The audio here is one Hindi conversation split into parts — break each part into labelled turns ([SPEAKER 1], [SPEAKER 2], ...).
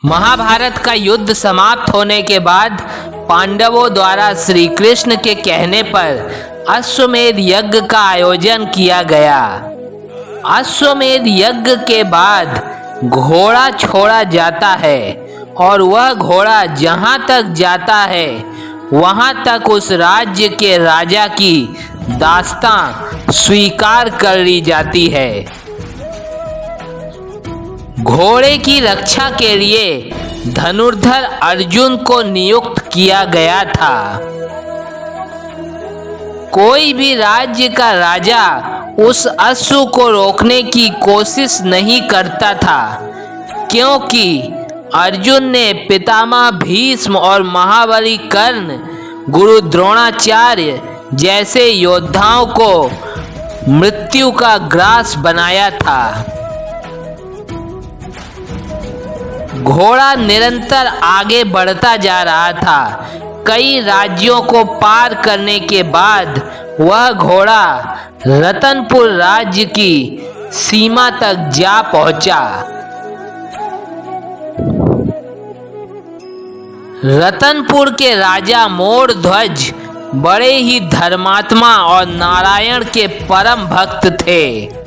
[SPEAKER 1] महाभारत का युद्ध समाप्त होने के बाद पांडवों द्वारा श्री कृष्ण के कहने पर अश्वमेध यज्ञ का आयोजन किया गया। अश्वमेध यज्ञ के बाद घोड़ा छोड़ा जाता है और वह घोड़ा जहाँ तक जाता है वहाँ तक उस राज्य के राजा की दास्तां स्वीकार कर ली जाती है। घोड़े की रक्षा के लिए धनुर्धर अर्जुन को नियुक्त किया गया था। कोई भी राज्य का राजा उस अश्व को रोकने की कोशिश नहीं करता था, क्योंकि अर्जुन ने पितामह भीष्म और महाबली कर्ण, गुरु द्रोणाचार्य जैसे योद्धाओं को मृत्यु का ग्रास बनाया था। घोड़ा निरंतर आगे बढ़ता जा रहा था। कई राज्यों को पार करने के बाद वह घोड़ा रतनपुर राज्य की सीमा तक जा पहुंचा। रतनपुर के राजा मोरध्वज बड़े ही धर्मात्मा और नारायण के परम भक्त थे।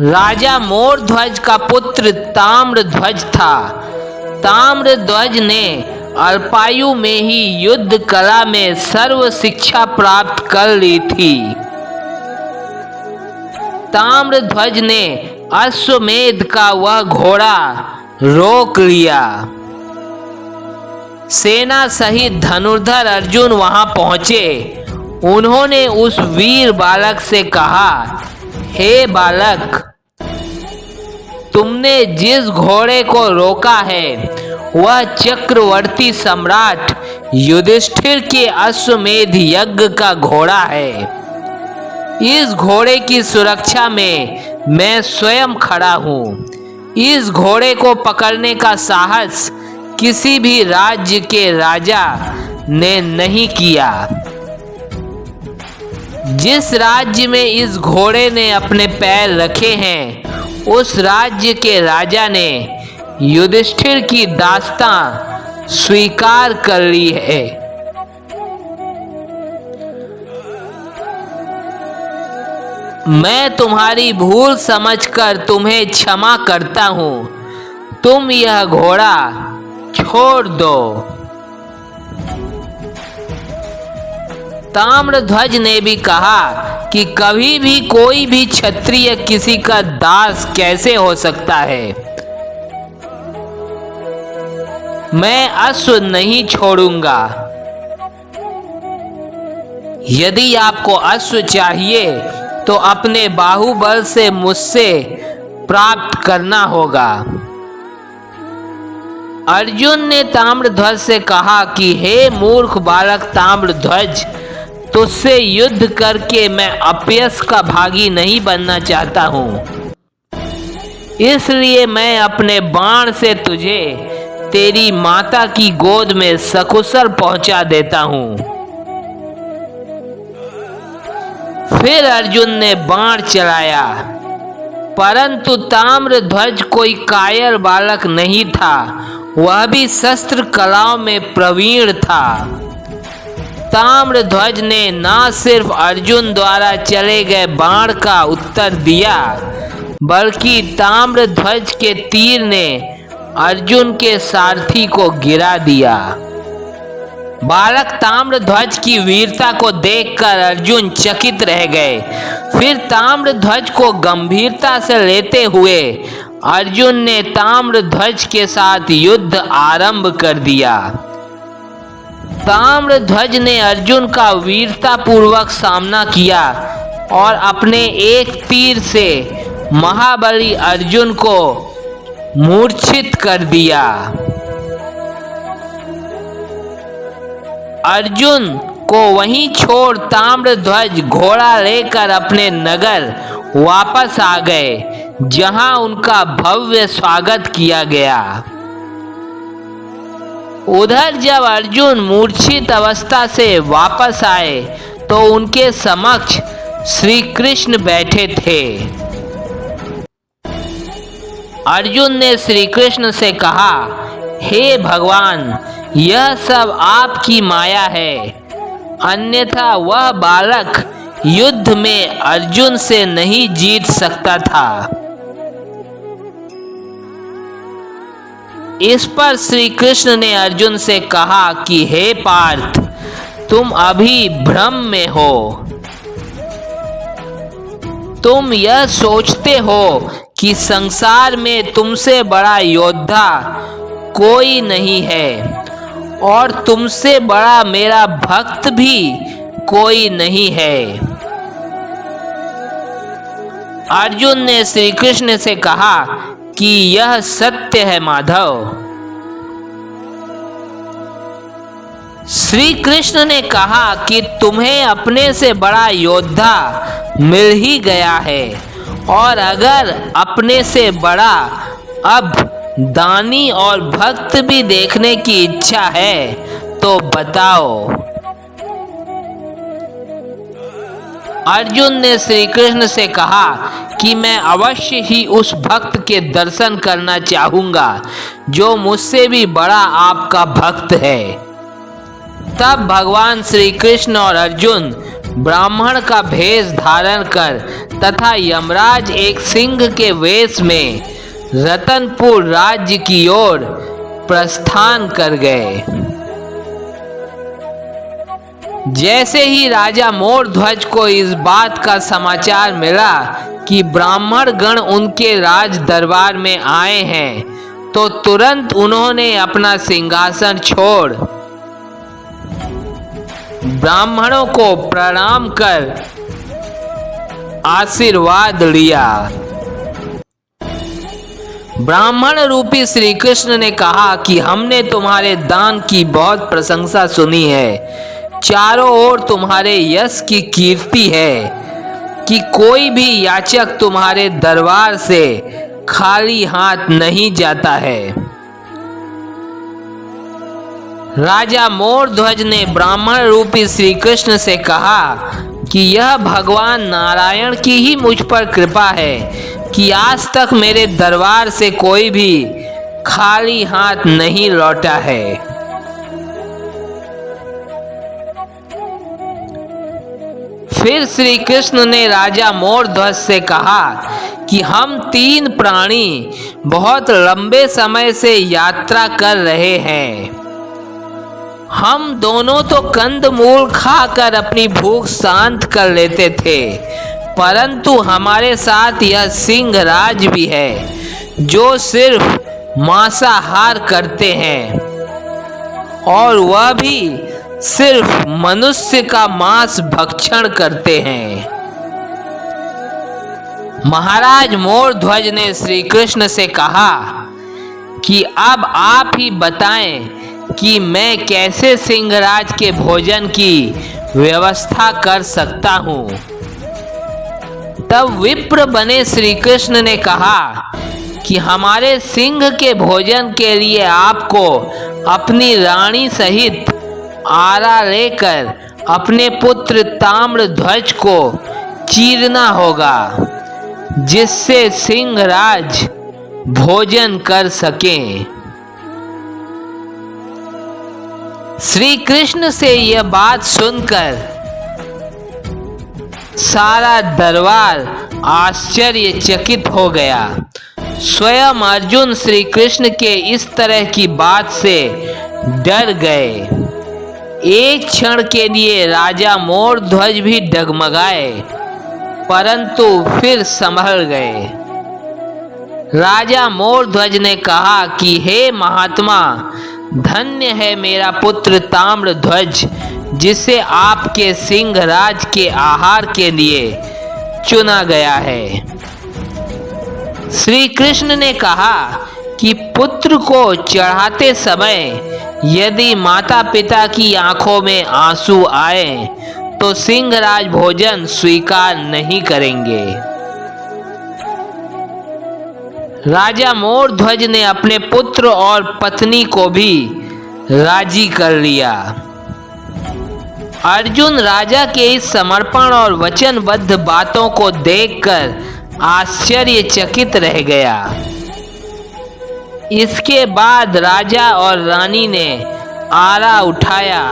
[SPEAKER 1] राजा मोरध्वज का पुत्र ताम्रध्वज था। ताम्रध्वज ने अल्पायु में ही युद्ध कला में सर्व शिक्षा प्राप्त कर ली थी। ताम्रध्वज ने अश्वमेध का वह घोड़ा रोक लिया। सेना सहित धनुर्धर अर्जुन वहां पहुंचे। उन्होंने उस वीर बालक से कहा, हे बालक, तुमने जिस घोड़े को रोका है वह चक्रवर्ती सम्राट युधिष्ठिर के अश्वमेध यज्ञ का घोड़ा है। इस घोड़े की सुरक्षा में मैं स्वयं खड़ा हूँ। इस घोड़े को पकड़ने का साहस किसी भी राज्य के राजा ने नहीं किया। जिस राज्य में इस घोड़े ने अपने पैर रखे हैं उस राज्य के राजा ने युधिष्ठिर की दास्तां स्वीकार कर ली है। मैं तुम्हारी भूल समझकर तुम्हें क्षमा करता हूं। तुम यह घोड़ा छोड़ दो। ताम्रध्वज ने भी कहा कि कभी भी कोई भी क्षत्रिय किसी का दास कैसे हो सकता है। मैं अश्व नहीं छोड़ूंगा। यदि आपको अश्व चाहिए तो अपने बाहुबल से मुझसे प्राप्त करना होगा। अर्जुन ने ताम्रध्वज से कहा कि हे मूर्ख बालक ताम्रध्वज, तुझसे युद्ध करके मैं अपयश का भागी नहीं बनना चाहता हूँ। इसलिए मैं अपने बाण से तुझे तेरी माता की गोद में सकुशल पहुंचा देता हूँ। फिर अर्जुन ने बाण चलाया, परंतु ताम्रध्वज कोई कायर बालक नहीं था। वह भी शस्त्र कलाओं में प्रवीण था। ताम्रध्वज ने न सिर्फ अर्जुन द्वारा चले गए बाण का उत्तर दिया, बल्कि ताम्रध्वज के तीर ने अर्जुन के सारथी को गिरा दिया। बालक ताम्रध्वज की वीरता को देखकर अर्जुन चकित रह गए। फिर ताम्रध्वज को गंभीरता से लेते हुए अर्जुन ने ताम्रध्वज के साथ युद्ध आरंभ कर दिया। ताम्रध्वज ने अर्जुन का वीरतापूर्वक सामना किया और अपने एक तीर से महाबली अर्जुन को मूर्छित कर दिया। अर्जुन को वहीं छोड़ ताम्रध्वज घोड़ा लेकर अपने नगर वापस आ गए, जहां उनका भव्य स्वागत किया गया। उधर जब अर्जुन मूर्छित अवस्था से वापस आए तो उनके समक्ष श्री कृष्ण बैठे थे। अर्जुन ने श्री कृष्ण से कहा, हे भगवान, यह सब आपकी माया है, अन्यथा वह बालक युद्ध में अर्जुन से नहीं जीत सकता था। इस पर श्री कृष्ण ने अर्जुन से कहा कि हे पार्थ, तुम अभी भ्रम में हो। तुम यह सोचते हो कि संसार में तुमसे बड़ा योद्धा कोई नहीं है और तुमसे बड़ा मेरा भक्त भी कोई नहीं है। अर्जुन ने श्री कृष्ण से कहा कि यह सत्य है माधव। श्री कृष्ण ने कहा कि तुम्हें अपने से बड़ा योद्धा मिल ही गया है, और अगर अपने से बड़ा अब दानी और भक्त भी देखने की इच्छा है तो बताओ। अर्जुन ने श्री कृष्ण से कहा कि मैं अवश्य ही उस भक्त के दर्शन करना चाहूंगा जो मुझसे भी बड़ा आपका भक्त है। तब भगवान श्री कृष्ण और अर्जुन ब्राह्मण का भेष धारण कर तथा यमराज एक सिंह के वेश में रतनपुर राज्य की ओर प्रस्थान कर गए। जैसे ही राजा मोरध्वज को इस बात का समाचार मिला कि ब्राह्मण गण उनके राज दरबार में आए हैं, तो तुरंत उन्होंने अपना सिंहासन छोड़ ब्राह्मणों को प्रणाम कर आशीर्वाद लिया। ब्राह्मण रूपी श्री कृष्ण ने कहा कि हमने तुम्हारे दान की बहुत प्रशंसा सुनी है। चारों ओर तुम्हारे यश की कीर्ति है कि कोई भी याचक तुम्हारे दरबार से खाली हाथ नहीं जाता है। राजा मोरध्वज ने ब्राह्मण रूपी श्री कृष्ण से कहा कि यह भगवान नारायण की ही मुझ पर कृपा है कि आज तक मेरे दरबार से कोई भी खाली हाथ नहीं लौटा है। फिर श्री कृष्ण ने राजा मोरध्वज से कहा कि हम तीन प्राणी बहुत लंबे समय से यात्रा कर रहे हैं। हम दोनों तो कंदमूल खाकर अपनी भूख शांत कर लेते थे, परंतु हमारे साथ यह सिंहराज भी है जो सिर्फ मांसाहार करते हैं, और वह भी सिर्फ मनुष्य का मांस भक्षण करते हैं। महाराज मोरध्वज ने श्री कृष्ण से कहा कि अब आप ही बताएं कि मैं कैसे सिंहराज के भोजन की व्यवस्था कर सकता हूँ। तब विप्र बने श्री कृष्ण ने कहा कि हमारे सिंह के भोजन के लिए आपको अपनी रानी सहित आरा लेकर अपने पुत्र ताम्रध्वज को चीरना होगा, जिससे सिंहराज भोजन कर सकें। श्री कृष्ण से यह बात सुनकर सारा दरबार आश्चर्यचकित हो गया। स्वयं अर्जुन श्री कृष्ण के इस तरह की बात से डर गए। एक क्षण के लिए राजा मोरध्वज भी डगमगाए, परंतु फिर संभल गए। राजा मोरध्वज ने कहा कि हे महात्मा, धन्य है मेरा पुत्र ताम्रध्वज, जिसे आपके सिंहराज के आहार के लिए चुना गया है। श्री कृष्ण ने कहा कि पुत्र को चढ़ाते समय यदि माता पिता की आंखों में आंसू आए तो सिंहराज भोजन स्वीकार नहीं करेंगे। राजा मोरध्वज ने अपने पुत्र और पत्नी को भी राजी कर लिया। अर्जुन राजा के इस समर्पण और वचनबद्ध बातों को देखकर आश्चर्यचकित रह गया। इसके बाद राजा और रानी ने आरा उठाया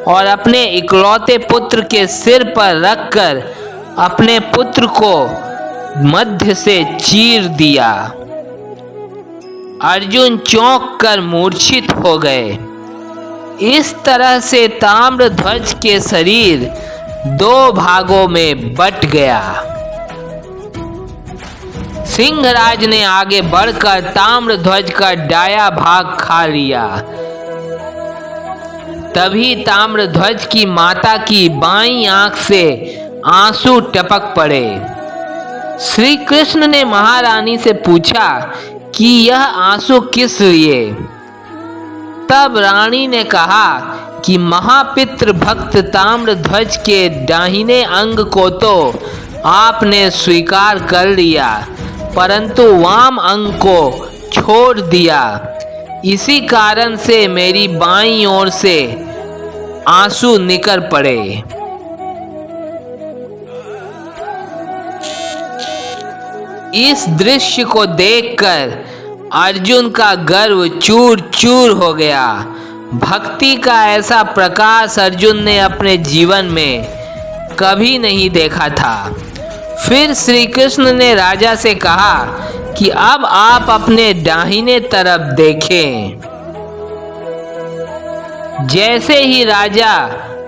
[SPEAKER 1] और अपने इकलौते पुत्र के सिर पर रखकर अपने पुत्र को मध्य से चीर दिया। अर्जुन चौंक कर मूर्छित हो गए। इस तरह से ताम्रध्वज के शरीर 2 भागों में बट गया। सिंहराज ने आगे बढ़कर ताम्रध्वज का दायां भाग खा लिया। तभी ताम्रध्वज की माता की बाईं आंख से आंसू टपक पड़े। श्री कृष्ण ने महारानी से पूछा कि यह आंसू किस लिए? तब रानी ने कहा कि महापितृ भक्त ताम्रध्वज के दाहिने अंग को तो आपने स्वीकार कर लिया, परंतु वाम अंग को छोड़ दिया। इसी कारण से मेरी बाईं ओर से आंसू निकल पड़े। इस दृश्य को देखकर अर्जुन का गर्व चूर चूर हो गया। भक्ति का ऐसा प्रकाश अर्जुन ने अपने जीवन में कभी नहीं देखा था। फिर श्री कृष्ण ने राजा से कहा कि अब आप अपने दाहिने तरफ देखें। जैसे ही राजा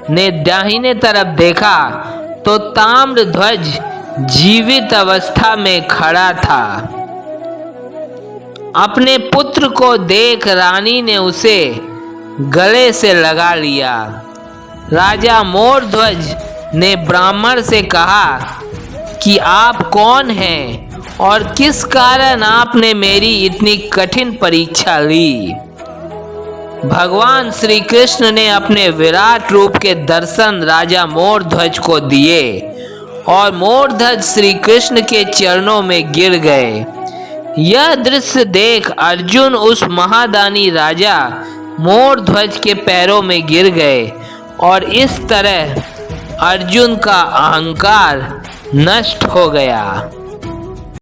[SPEAKER 1] ने दाहिने तरफ देखा तो ताम्रध्वज जीवित अवस्था में खड़ा था। अपने पुत्र को देख रानी ने उसे गले से लगा लिया। राजा मोरध्वज ने ब्राह्मण से कहा कि आप कौन हैं और किस कारण आपने मेरी इतनी कठिन परीक्षा ली? भगवान श्री कृष्ण ने अपने विराट रूप के दर्शन राजा मोरध्वज को दिए और मोरध्वज श्री कृष्ण के चरणों में गिर गए। यह दृश्य देख अर्जुन उस महादानी राजा मोरध्वज के पैरों में गिर गए और इस तरह अर्जुन का अहंकार नष्ट हो गया।